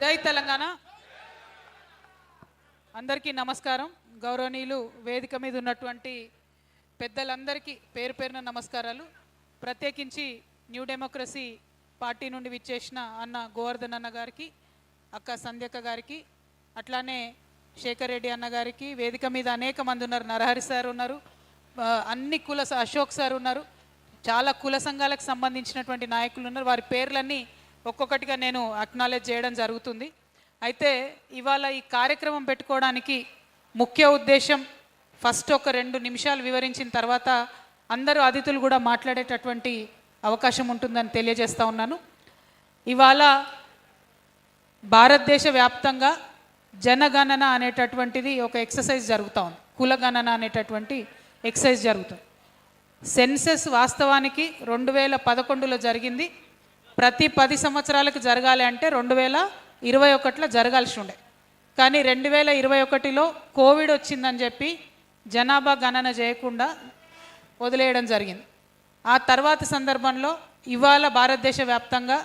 జై తెలంగాణ. అందరికీ నమస్కారం. గౌరవనీయులు వేదిక మీద ఉన్నటువంటి పెద్దలందరికీ పేరు పేరున నమస్కారాలు. ప్రత్యేకించి న్యూ డెమోక్రసీ పార్టీ నుండి విచ్చేసిన అన్న గోవర్ధన్ అన్న గారికి, అక్క సంధ్యక్క గారికి, అట్లానే శేఖర్ రెడ్డి అన్న గారికి, వేదిక మీద అనేక మంది ఉన్నారు. నరహరి సార్ ఉన్నారు, అన్ని కుల అశోక్ సార్ ఉన్నారు, చాలా కుల సంఘాలకు సంబంధించినటువంటి నాయకులు ఉన్నారు. వారి పేర్లన్నీ ఒక్కొక్కటిగా నేను అక్నాలెడ్జ్ చేయడం జరుగుతుంది. అయితే ఇవాళ ఈ కార్యక్రమం పెట్టుకోవడానికి ముఖ్య ఉద్దేశం ఫస్ట్ ఒక 2 నిమిషాలు వివరించిన తర్వాత అందరూ అతిథులు కూడా మాట్లాడేటటువంటి అవకాశం ఉంటుందని తెలియజేస్తూ ఉన్నాను. ఇవాళ భారతదేశ వ్యాప్తంగా జనగణన అనేటటువంటిది ఒక ఎక్సర్సైజ్ జరుగుతూ ఉంది. కులగణన అనేటటువంటి ఎక్సర్సైజ్ జరుగుతుంది. సెన్సెస్ వాస్తవానికి 2011లో జరిగింది. ప్రతి 10 సంవత్సరాలకు జరగాలి అంటే 2021లో జరగాల్సి ఉండే. కానీ 2021లో కోవిడ్ వచ్చిందని చెప్పి జనాభా గణన చేయకుండా వదిలేయడం జరిగింది. ఆ తర్వాత సందర్భంలో ఇవాళ భారతదేశ వ్యాప్తంగా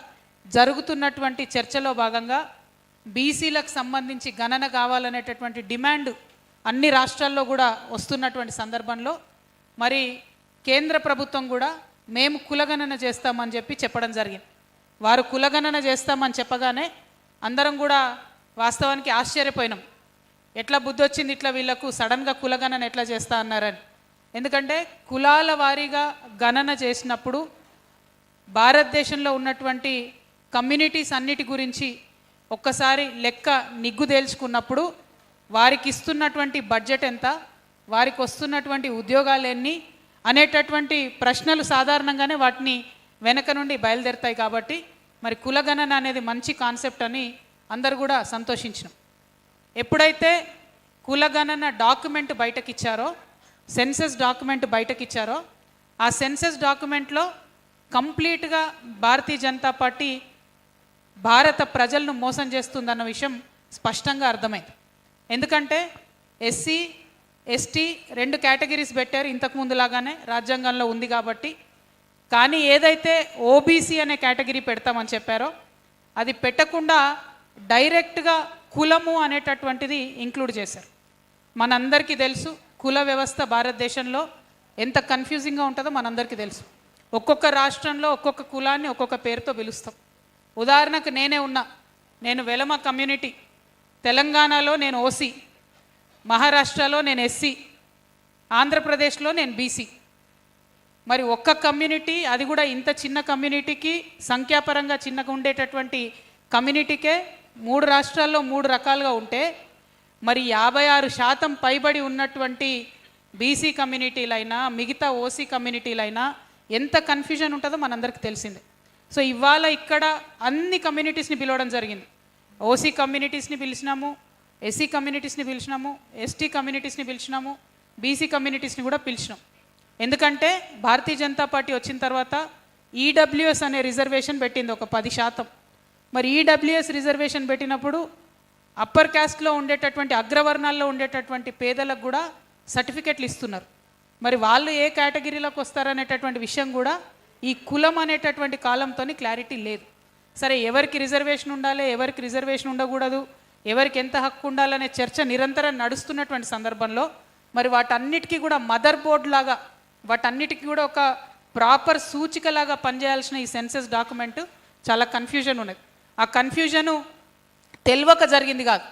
జరుగుతున్నటువంటి చర్చలో భాగంగా బీసీలకు సంబంధించి గణన కావాలనేటటువంటి డిమాండ్ అన్ని రాష్ట్రాల్లో కూడా వస్తున్నటువంటి సందర్భంలో మరి కేంద్ర ప్రభుత్వం కూడా మేము కులగణన చేస్తామని చెప్పి చెప్పడం జరిగింది. వారు కులగణన చేస్తామని చెప్పగానే అందరం కూడా వాస్తవానికి ఆశ్చర్యపోయినాం. ఎట్లా బుద్ధి వచ్చింది ఇట్లా వీళ్ళకు సడన్గా కులగణన ఎట్లా చేస్తా అన్నారని. ఎందుకంటే కులాల వారీగా గణన చేసినప్పుడు భారతదేశంలో ఉన్నటువంటి కమ్యూనిటీస్ అన్నిటి గురించి ఒక్కసారి లెక్క నిగ్గు తేల్చుకున్నప్పుడు వారికి ఇస్తున్నటువంటి బడ్జెట్ ఎంత, వారికి వస్తున్నటువంటి ఉద్యోగాలు ఎన్ని అనేటటువంటి ప్రశ్నలు సాధారణంగానే వాటిని వెనక నుండి బయలుదేరుతాయి. కాబట్టి మరి కులగణన అనేది మంచి కాన్సెప్ట్ అని అందరు కూడా సంతోషించినాం. ఎప్పుడైతే కులగణన డాక్యుమెంట్ బయటకిచ్చారో, సెన్సెస్ డాక్యుమెంట్ బయటకిచ్చారో, ఆ సెన్సెస్ డాక్యుమెంట్లో కంప్లీట్గా భారతీయ జనతా పార్టీ భారత ప్రజలను మోసం చేస్తుందన్న విషయం స్పష్టంగా అర్థమైంది. ఎందుకంటే ఎస్సీ ఎస్టీ 2 కేటగిరీస్ పెట్టారు ఇంతకుముందులాగానే రాజ్యాంగంలో ఉంది కాబట్టి. కానీ ఏదైతే ఓబీసీ అనే కేటగిరీ పెడతామని చెప్పారో అది పెట్టకుండా డైరెక్ట్గా కులము అనేటటువంటిది ఇంక్లూడ్ చేశారు. మనందరికీ తెలుసు కుల వ్యవస్థ భారతదేశంలో ఎంత కన్ఫ్యూజింగ్గా ఉంటుందో మనందరికీ తెలుసు. ఒక్కొక్క రాష్ట్రంలో ఒక్కొక్క కులాన్ని ఒక్కొక్క పేరుతో పిలుస్తాం. ఉదాహరణకు నేను వెలమ కమ్యూనిటీ, తెలంగాణలో నేను ఓసీ, మహారాష్ట్రలో నేను ఎస్సీ, ఆంధ్రప్రదేశ్లో నేను బీసీ. మరి ఒక్క కమ్యూనిటీ, అది కూడా ఇంత చిన్న కమ్యూనిటీకి, సంఖ్యాపరంగా చిన్నగా ఉండేటటువంటి కమ్యూనిటీకే 3 రాష్ట్రాల్లో 3 రకాలుగా ఉంటే మరి 56% పైబడి ఉన్నటువంటి బీసీ కమ్యూనిటీలైనా మిగతా ఓసీ కమ్యూనిటీలైనా ఎంత కన్ఫ్యూజన్ ఉంటుందో మనందరికీ తెలిసిందే. సో ఇవాళ ఇక్కడ అన్ని కమ్యూనిటీస్ని పిలవడం జరిగింది. ఓసీ కమ్యూనిటీస్ని పిలిచినాము, ఎస్సీ కమ్యూనిటీస్ని పిలిచినాము, ఎస్టీ కమ్యూనిటీస్ని పిలిచినాము, బీసీ కమ్యూనిటీస్ని కూడా పిలిచినాం. ఎందుకంటే భారతీయ జనతా పార్టీ వచ్చిన తర్వాత ఈడబ్ల్యూఎస్ అనే రిజర్వేషన్ పెట్టింది ఒక 10%. మరి ఈడబ్ల్యూఎస్ రిజర్వేషన్ పెట్టినప్పుడు అప్పర్ క్యాస్ట్లో ఉండేటటువంటి అగ్రవర్ణాల్లో ఉండేటటువంటి పేదలకు కూడా సర్టిఫికెట్లు ఇస్తున్నారు. మరి వాళ్ళు ఏ కేటగిరీలోకి వస్తారనేటటువంటి విషయం కూడా ఈ కులం అనేటటువంటి కాలంతో క్లారిటీ లేదు. సరే, ఎవరికి రిజర్వేషన్ ఉండాలి, ఎవరికి రిజర్వేషన్ ఉండకూడదు, ఎవరికి ఎంత హక్కు ఉండాలనే చర్చ నిరంతరం నడుస్తున్నటువంటి సందర్భంలో మరి వాటన్నిటికీ కూడా మదర్ బోర్డ్ లాగా, వాటన్నిటికీ కూడా ఒక ప్రాపర్ సూచికలాగా పనిచేయాల్సిన ఈ సెన్సెస్ డాక్యుమెంట్ చాలా కన్ఫ్యూజన్ ఉన్నది. ఆ కన్ఫ్యూజను తెలియక జరిగింది కాదు,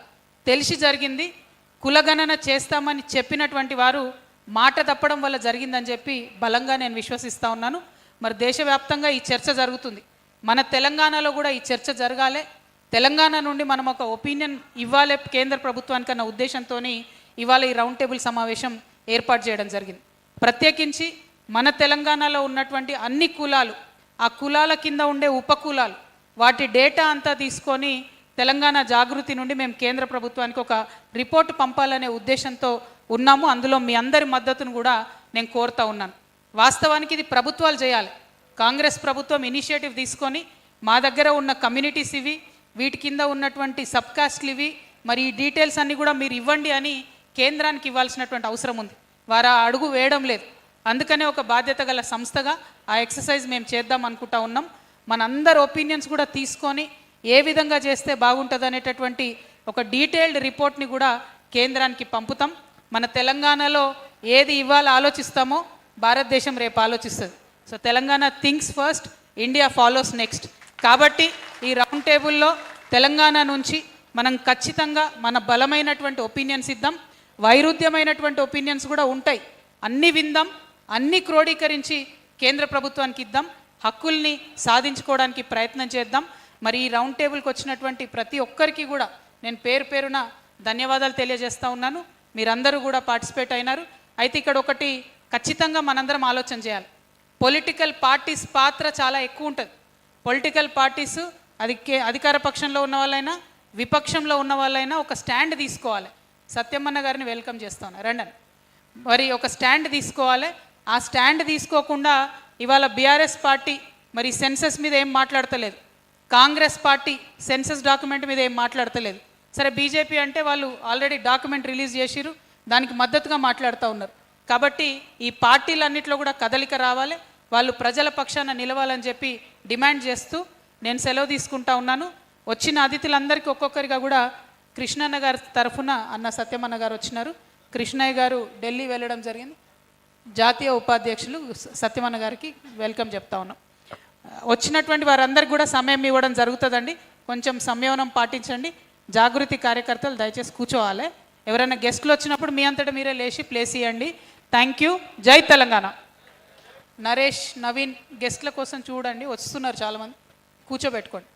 తెలిసి జరిగింది. కులగణన చేస్తామని చెప్పినటువంటి వారు మాట తప్పడం వల్ల జరిగిందని చెప్పి బలంగా నేను విశ్వసిస్తూ ఉన్నాను. మరి దేశవ్యాప్తంగా ఈ చర్చ జరుగుతుంది. మన తెలంగాణలో కూడా ఈ చర్చ జరగాలి. తెలంగాణ నుండి మనం ఒక ఒపీనియన్ ఇవ్వాలి కేంద్ర ప్రభుత్వానికి అన్న ఉద్దేశంతో ఇవాళ ఈ రౌండ్ టేబుల్ సమావేశం ఏర్పాటు చేయడం జరిగింది. ప్రత్యేకించి మన తెలంగాణలో ఉన్నటువంటి అన్ని కులాలు, ఆ కులాల కింద ఉండే ఉపకులాలు, వాటి డేటా అంతా తీసుకొని తెలంగాణ జాగృతి నుండి మేము కేంద్ర ప్రభుత్వానికి ఒక రిపోర్ట్ పంపాలనే ఉద్దేశంతో ఉన్నాము. అందులో మీ అందరి మద్దతును కూడా నేను కోరుతూ ఉన్నాను. వాస్తవానికి ఇది ప్రభుత్వాలు చేయాలి. కాంగ్రెస్ ప్రభుత్వం ఇనిషియేటివ్ తీసుకొని మా దగ్గర ఉన్న కమ్యూనిటీస్ ఇవి, వీటి కింద ఉన్నటువంటి సబ్ కాస్ట్లు ఇవి, మరి ఈ డీటెయిల్స్ అన్నీ కూడా మీరు ఇవ్వండి అని కేంద్రానికి ఇవ్వాల్సినటువంటి అవసరం ఉంది. వారు ఆ అడుగు వేయడం లేదు. అందుకనే ఒక బాధ్యత గల సంస్థగా ఆ ఎక్సర్సైజ్ మేము చేద్దాం అనుకుంటా ఉన్నాం. మనందరి ఒపీనియన్స్ కూడా తీసుకొని ఏ విధంగా చేస్తే బాగుంటుంది అనేటటువంటి ఒక డీటెయిల్డ్ రిపోర్ట్ని కూడా కేంద్రానికి పంపుతాం. మన తెలంగాణలో ఏది ఇవాళ ఆలోచిస్తామో భారతదేశం రేపు ఆలోచిస్తుంది. So Telangana thinks first, India follows next. కాబట్టి ఈ రౌండ్ టేబుల్లో తెలంగాణ నుంచి మనం ఖచ్చితంగా మన బలమైనటువంటి ఒపీనియన్స్ ఇద్దాం. వైరుధ్యమైనటువంటి ఒపీనియన్స్ కూడా ఉంటాయి, అన్నీ విందాం, అన్నీ క్రోడీకరించి కేంద్ర ప్రభుత్వానికి ఇద్దాం, హక్కుల్ని సాధించుకోవడానికి ప్రయత్నం చేద్దాం. మరి ఈ రౌండ్ టేబుల్కి వచ్చినటువంటి ప్రతి ఒక్కరికి కూడా నేను పేరు పేరున ధన్యవాదాలు తెలియజేస్తూ ఉన్నాను. మీరందరూ కూడా పార్టిసిపేట్ అయినారు. అయితే ఇక్కడ ఒకటి ఖచ్చితంగా మనందరం ఆలోచన చేయాలి. పొలిటికల్ పార్టీస్ పాత్ర చాలా ఎక్కువ ఉంటుంది. పొలిటికల్ పార్టీస్ అది అధికార పక్షంలో ఉన్న వాళ్ళైనా విపక్షంలో ఉన్న వాళ్ళైనా ఒక స్టాండ్ తీసుకోవాలి. సత్యమన్న గారిని వెల్కమ్ చేస్తా ఉన్నా, రండి. మరి ఒక స్టాండ్ తీసుకోవాలి. ఆ స్టాండ్ తీసుకోకుండా ఇవాళ బీఆర్ఎస్ పార్టీ మరి సెన్సస్ మీద ఏం మాట్లాడతలేదు, కాంగ్రెస్ పార్టీ సెన్సస్ డాక్యుమెంట్ మీద ఏం మాట్లాడతలేదు. సరే బీజేపీ అంటే వాళ్ళు ఆల్రెడీ డాక్యుమెంట్ రిలీజ్ చేసిరు, దానికి మద్దతుగా మాట్లాడుతూ ఉన్నారు. కాబట్టి ఈ పార్టీలన్నింటిలో కూడా కదలిక రావాలి, వాళ్ళు ప్రజల పక్షాన నిలవాలని చెప్పి డిమాండ్ చేస్తూ నేను సెలవు తీసుకుంటా ఉన్నాను. వచ్చిన అతిథులందరికీ ఒక్కొక్కరిగా కూడా కృష్ణన్న గారి తరఫున అన్న సత్యమన్న గారు వచ్చినారు. కృష్ణయ్య గారు ఢిల్లీ వెళ్ళడం జరిగింది. జాతీయ ఉపాధ్యక్షులు సత్యమన్న గారికి వెల్కమ్ చెప్తా ఉన్నాం. వచ్చినటువంటి వారందరికీ కూడా సమయం ఇవ్వడం జరుగుతుందండి. కొంచెం సంయమనం పాటించండి. జాగృతి కార్యకర్తలు దయచేసి కూర్చోవాలి. ఎవరైనా గెస్టులు వచ్చినప్పుడు మీ అంతటా మీరే లేచి ప్లేస్ ఇవ్వండి. Thank you. జై తెలంగాణ. నరేష్, నవీన్ గెస్ట్ల కోసం చూడండి, వస్తున్నారు చాలామంది, కూర్చోబెట్టుకోండి.